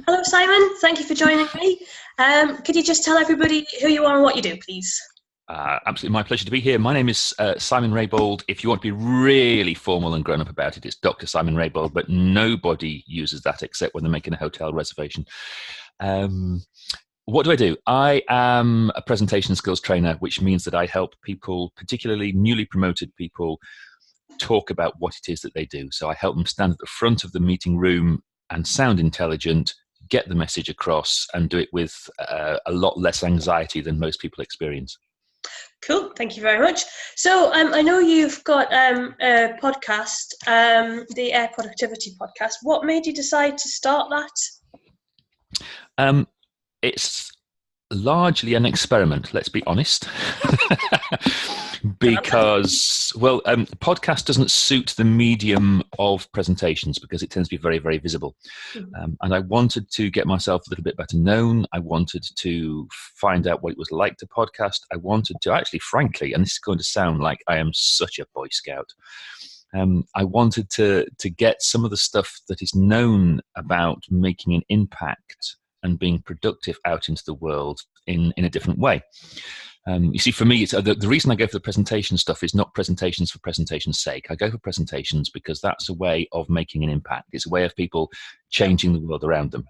Hello, Simon. Thank you for joining me. Could you just tell everybody who you are and what you do, please? Absolutely, my pleasure to be here. My name is Simon Raybould. If you want to be really formal and grown up about it, it's Dr. Simon Raybould, but nobody uses that except when they're making a hotel reservation. What do? I am a presentation skills trainer, which means that I help people, particularly newly promoted people, talk about what it is that they do. So I help them stand at the front of the meeting room and sound intelligent, get the message across, and do it with a lot less anxiety than most people experience. Cool. Thank you very much. So I know you've got a podcast, the Air Productivity Podcast. What made you decide to start that? It's largely an experiment, let's be honest. Because, podcast doesn't suit the medium of presentations because it tends to be very, very visible. And I wanted to get myself a little bit better known. I wanted to find out what it was like to podcast. I wanted to actually, frankly, and this is going to sound like I am such a Boy Scout, I wanted to get some of the stuff that is known about making an impact and being productive out into the world in a different way. You see, for me, it's, the reason I go for the presentation stuff is not presentations for presentation's sake. I go for presentations because that's a way of making an impact. It's a way of people changing the world around them.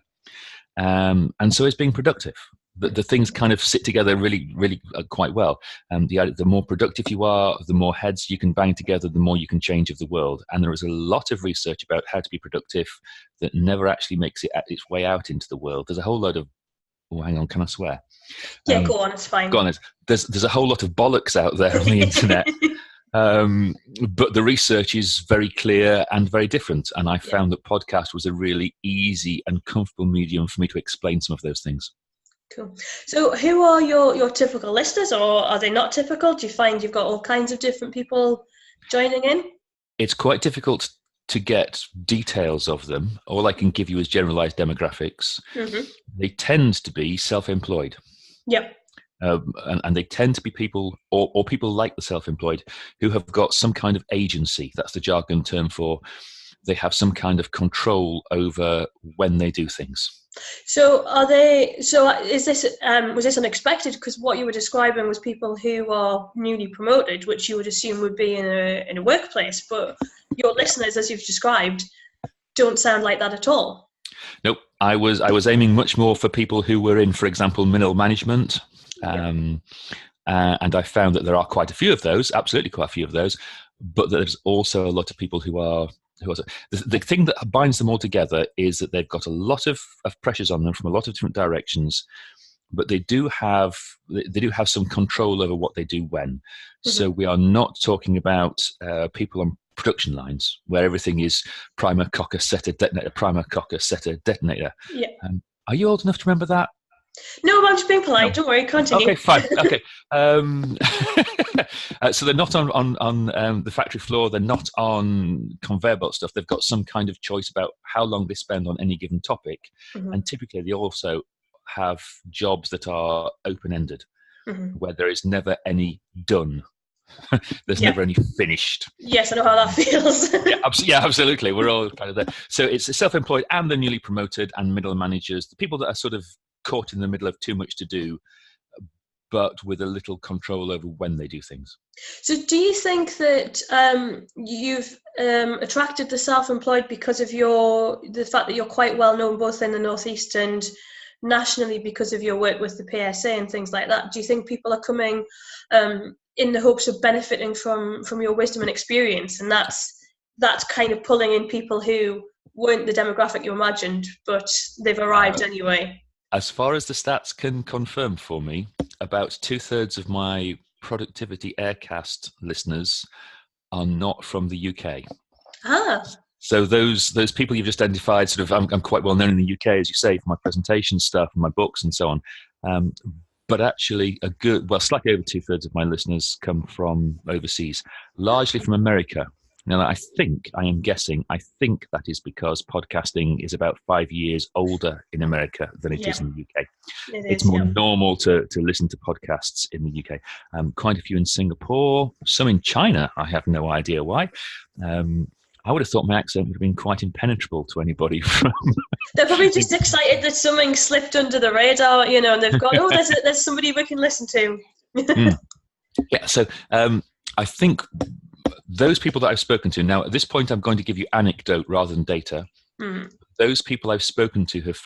And so it's being productive. The things kind of sit together really, really quite well. The more productive you are, the more heads you can bang together, the more you can change of the world. And there is a lot of research about how to be productive that never actually makes its way out into the world. There's a whole load of, oh, hang on, can I swear? Yeah, go on, it's fine. Go on. There's a whole lot of bollocks out there on the internet. But the research is very clear and very different. And I found that podcast was a really easy and comfortable medium for me to explain some of those things. Cool. So who are your typical listeners, or are they not typical? Do you find you've got all kinds of different people joining in? It's quite difficult to get details of them. All I can give you is generalized demographics. Mm-hmm. They tend to be self-employed. Yep. And they tend to be people, or people like the self-employed, who have got some kind of agency. That's the jargon term for they have some kind of control over when they do things. So is this was this unexpected? Because what you were describing was people who are newly promoted, which you would assume would be in a workplace, but your listeners, as you've described, don't sound like that at all. Nope. I was aiming much more for people who were in, for example, middle management. And I found that there are quite a few of those, absolutely quite a few of those, but there's also a lot of people who are the thing that binds them all together is that they've got a lot of pressures on them from a lot of different directions, but they do have some control over what they do when. Mm-hmm. So we are not talking about people on production lines where everything is primer, cocker, setter, detonator, primer, cocker, setter, detonator. Yeah. Are you old enough to remember that? No, I'm just being polite. No. Don't worry, continue. Okay, fine. Okay. So they're not on the factory floor. They're not on conveyor belt stuff. They've got some kind of choice about how long they spend on any given topic. Mm-hmm. And typically they also have jobs that are open-ended, mm-hmm. where there is never any done. There's never any finished. Yes, I know how that feels. Absolutely. We're all kind of there. So it's self-employed and the newly promoted and middle managers, the people that are sort of caught in the middle of too much to do, but with a little control over when they do things. So do you think that you've attracted the self-employed because of the fact that you're quite well known both in the Northeast and nationally because of your work with the PSA and things like that? Do you think people are coming in the hopes of benefiting from your wisdom and experience, and that's kind of pulling in people who weren't the demographic you imagined, but they've arrived anyway? As far as the stats can confirm for me, about 2/3 of my Productivity Aircast listeners are not from the UK. So those people you've just identified, sort of, I'm quite well known in the UK, as you say, for my presentation stuff and my books and so on. But actually, slightly over 2/3 of my listeners come from overseas, largely from America. Now, I think that is because podcasting is about 5 years older in America than it is in the UK. It's more normal to listen to podcasts in the UK. Quite a few in Singapore, some in China. I have no idea why. I would have thought my accent would have been quite impenetrable to anybody from. They're probably just excited that something slipped under the radar, and they've got, there's somebody we can listen to. Yeah, so I think those people that I've spoken to, now at this point I'm going to give you anecdote rather than data. Those people I've spoken to have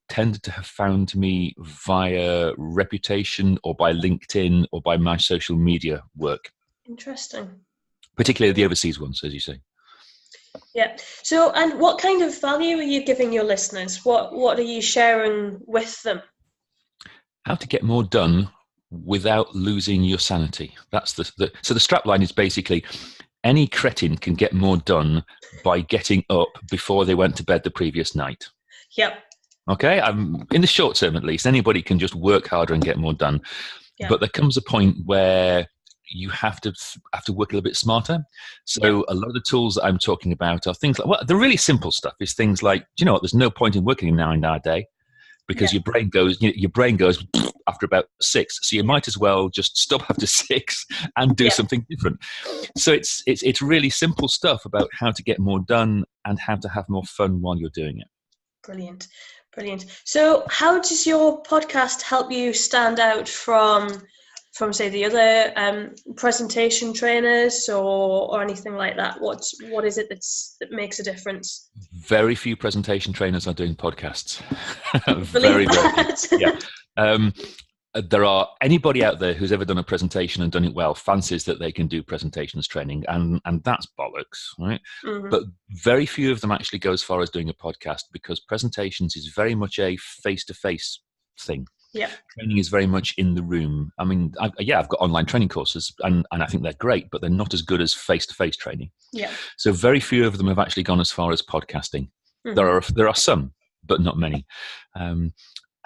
tended to have found me via reputation or by LinkedIn or by my social media work. Interesting. Particularly the overseas ones, as you say. Yeah. So, and what kind of value are you giving your listeners? What are you sharing with them? How to get more done without losing your sanity. That's so the strapline is basically any cretin can get more done by getting up before they went to bed the previous night. Yep. Okay, in the short term at least, anybody can just work harder and get more done. Yep. But there comes a point where you have to work a little bit smarter. So a lot of the tools that I'm talking about are things like, the really simple stuff is things like, do you know what, there's no point in working an 9-hour day because your brain goes after about 6. So you might as well just stop after 6 and do something different. So it's really simple stuff about how to get more done and how to have more fun while you're doing it. Brilliant. So how does your podcast help you stand out from say the other presentation trainers or anything like that? What is it that makes a difference? Very few presentation trainers are doing podcasts. Very few. Yeah. There are anybody out there who's ever done a presentation and done it well fancies that they can do presentations training, and that's bollocks, right? Mm-hmm. But very few of them actually go as far as doing a podcast because presentations is very much a face-to-face thing. Yeah, training is very much in the room. I mean, I've got online training courses, and I think they're great, but they're not as good as face-to-face training. Yeah. So very few of them have actually gone as far as podcasting. Mm-hmm. There are some, but not many.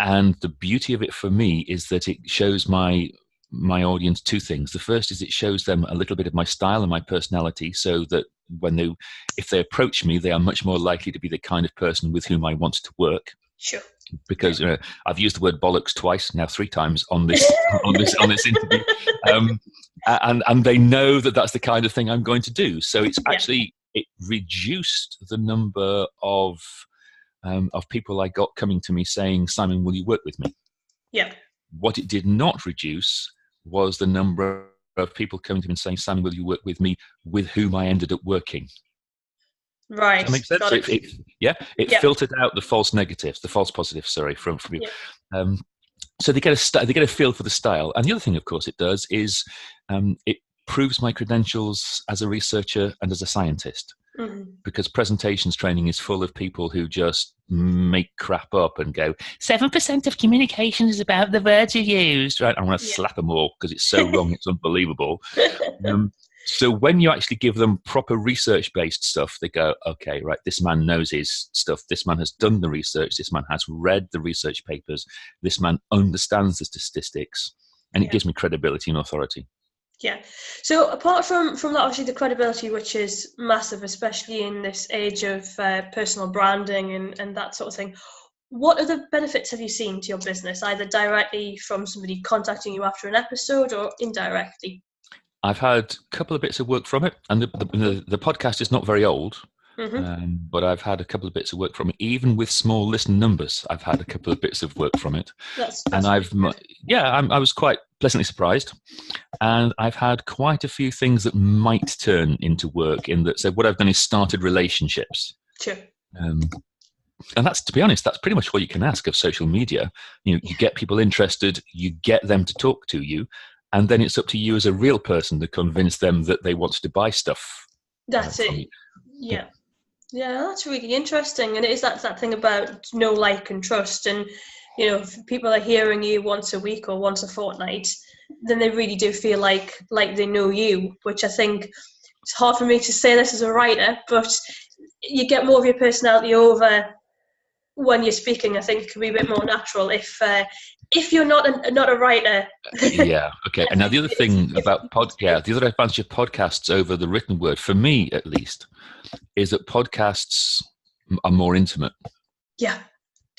And the beauty of it for me is that it shows my audience two things. The first is it shows them a little bit of my style and my personality, so that if they approach me, they are much more likely to be the kind of person with whom I want to work. Sure. Because I've used the word bollocks twice now, 3 times on this on this interview, and they know that that's the kind of thing I'm going to do. So it's actually it reduced the number of people I got coming to me saying, "Simon, will you work with me?" Yeah. What it did not reduce was the number of people coming to me and saying, "Simon, will you work with me?" with whom I ended up working. Right. Does that make sense? It filtered out the false negatives, the false positives. Sorry, from you. Yeah. So they get a feel for the style, and the other thing, of course, it does is it proves my credentials as a researcher and as a scientist. Mm-hmm. Because presentations training is full of people who just make crap up and go, 7% of communication is about the words you used. Right? I'm going to slap them all because it's so wrong, it's unbelievable. So when you actually give them proper research-based stuff, they go, okay, right, this man knows his stuff. This man has done the research. This man has read the research papers. This man understands the statistics. And it gives me credibility and authority. Yeah. So apart from that, obviously the credibility, which is massive, especially in this age of personal branding and that sort of thing, what other benefits have you seen to your business, either directly from somebody contacting you after an episode or indirectly? I've had a couple of bits of work from it, and the podcast is not very old, but I've had a couple of bits of work from it. Even with small listen numbers, I've had a couple of bits of work from it. That's and I was quite pleasantly surprised, and I've had quite a few things that might turn into work. So what I've done is started relationships. Sure. And that's, to be honest, that's pretty much what you can ask of social media. You get people interested, you get them to talk to you. And then it's up to you as a real person to convince them that they want to buy stuff. That's it. Yeah. Yeah, that's really interesting. And it is that thing about know, like, and trust. And, if people are hearing you once a week or once a fortnight, then they really do feel like they know you, which I think it's hard for me to say this as a writer, but you get more of your personality over when you're speaking. I think it can be a bit more natural if you're not a writer. Yeah. Okay. And now the other thing about the other advantage of podcasts over the written word, for me at least, is that podcasts are more intimate. Yeah,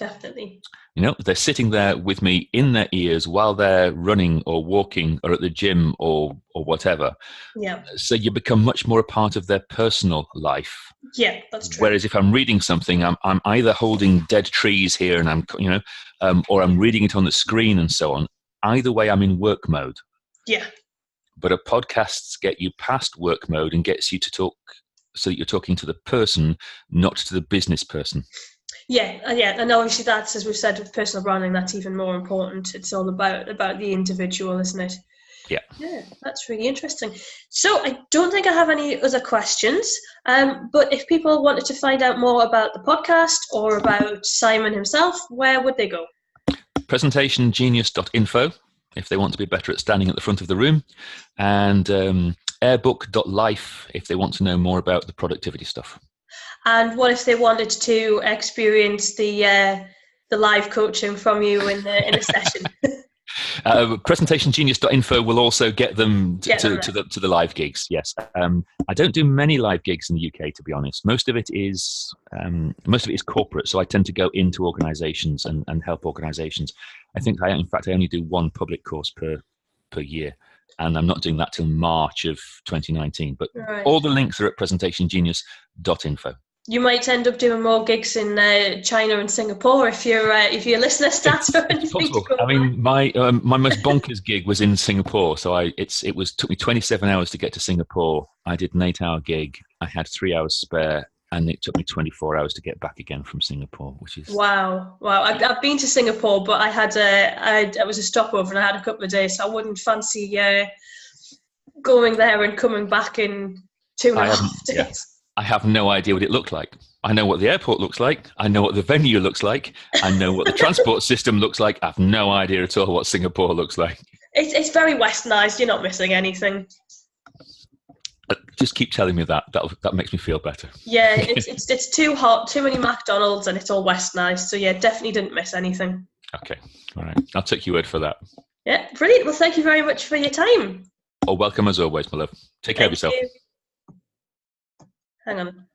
definitely. You know, they're sitting there with me in their ears while they're running or walking or at the gym or whatever. Yeah. So you become much more a part of their personal life. Yeah, that's true. Whereas if I'm reading something, I'm either holding dead trees here and or I'm reading it on the screen and so on. Either way, I'm in work mode. Yeah. But a podcasts get you past work mode and gets you to talk so that you're talking to the person, not to the business person. Yeah, and obviously that's, as we've said with personal branding, that's even more important. It's all about the individual, isn't it? Yeah, that's really interesting. So I don't think I have any other questions, but if people wanted to find out more about the podcast or about Simon himself, where would they go? Presentationgenius.info if they want to be better at standing at the front of the room, and airbook.life if they want to know more about the productivity stuff. And what if they wanted to experience the live coaching from you in a session? Presentationgenius.info will also get them to the live gigs. Yes, I don't do many live gigs in the UK, to be honest. Most of it is corporate, so I tend to go into organisations and help organisations. I think I only do one public course per year, and I'm not doing that till March of 2019. But all the links are at presentationgenius.info. You might end up doing more gigs in China and Singapore if your listener stats or anything. Possible. I mean, my most bonkers gig was in Singapore. So took me 27 hours to get to Singapore. I did an 8-hour gig. I had 3 hours spare, and it took me 24 hours to get back again from Singapore, which is wow. I've been to Singapore, but I was a stopover and I had a couple of days, so I wouldn't fancy going there and coming back in 2.5 days. Yeah. I have no idea what it looked like. I know what the airport looks like. I know what the venue looks like. I know what the transport system looks like. I have no idea at all what Singapore looks like. It's very westernized. You're not missing anything. Just keep telling me that. That makes me feel better. Yeah, it's too hot, too many McDonald's, and it's all westernized. So yeah, definitely didn't miss anything. Okay, all right. I'll take your word for that. Yeah, brilliant. Well, thank you very much for your time. Oh, welcome as always, my love. Take care of yourself. Hang on.